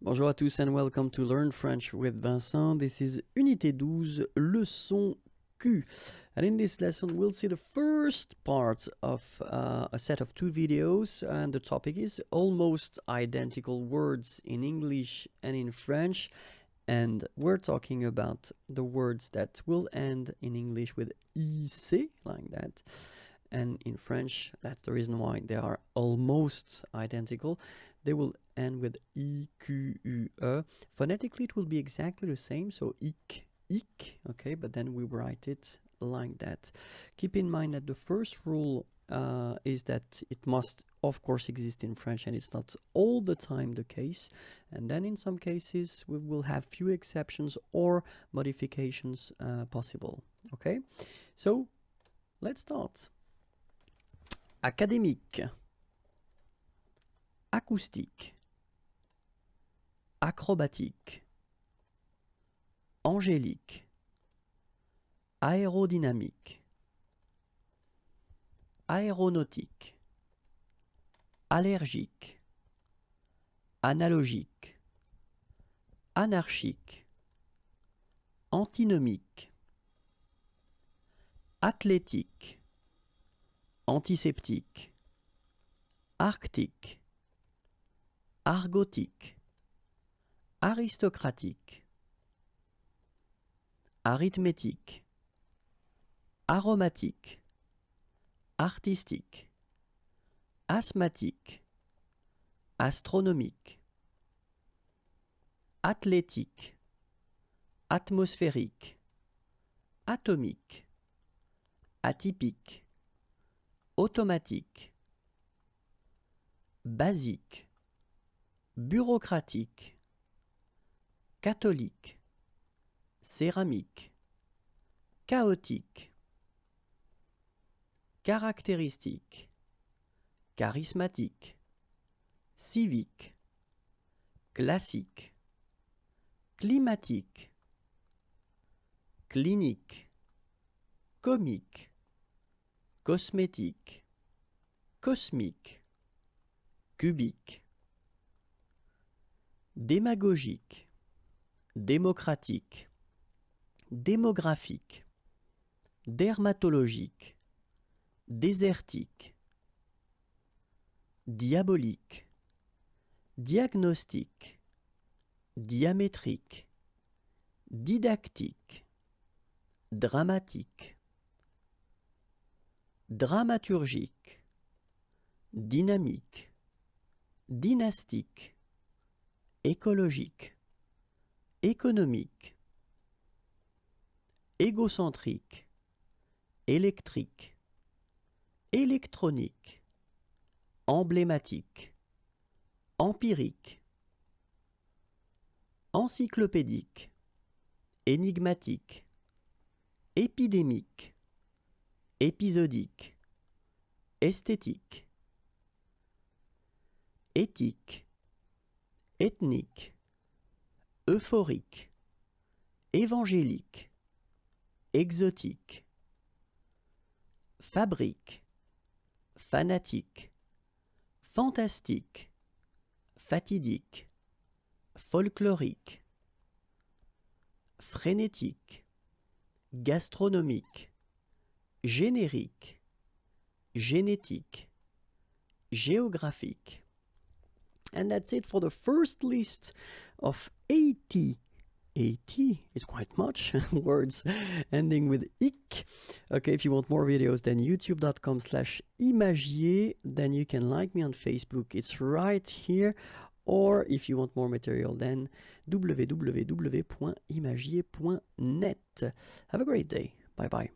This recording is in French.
Bonjour à tous and welcome to Learn French with Vincent. This is Unité 12, leçon Q. And in this lesson, we'll see the first part of a set of two videos. And the topic is almost identical words in English and in French. And we're talking about the words that will end in English with IC, like that. And in French, that's the reason why they are almost identical. They will end with IQUE. Phonetically, it will be exactly the same, so ik, okay, but then we write it like that. Keep in mind that the first rule is that it must, of course, exist in French, and it's not all the time the case. And then in some cases, we will have few exceptions or modifications possible, okay? So, let's start. Académique, acoustique, acrobatique, angélique, aérodynamique, aéronautique, allergique, analogique, anarchique, antinomique, athlétique, antiseptique, arctique, argotique, aristocratique, arithmétique, aromatique, artistique, asthmatique, astronomique, athlétique, atmosphérique, atomique, atypique, automatique, basique, bureaucratique, catholique, céramique, chaotique, caractéristique, charismatique, civique, classique, climatique, clinique, comique, cosmétique, cosmique, cubique, démagogique, démocratique, démographique, dermatologique, désertique, diabolique, diagnostic, diamétrique, didactique, dramatique, dramaturgique, dynamique, dynastique, écologique, économique, égocentrique, électrique, électronique, emblématique, empirique, encyclopédique, énigmatique, épidémique, épisodique, esthétique, éthique, ethnique, euphorique, évangélique, exotique, fabrique, fanatique, fantastique, fatidique, folklorique, frénétique, gastronomique, générique, génétique, géographique. And that's it for the first list of 80 is quite much words ending with ik. Okay, if you want more videos, then youtube.com/imagier. Then you can like me on Facebook. It's right here. Or if you want more material, then www.imagier.net. Have a great day. Bye bye.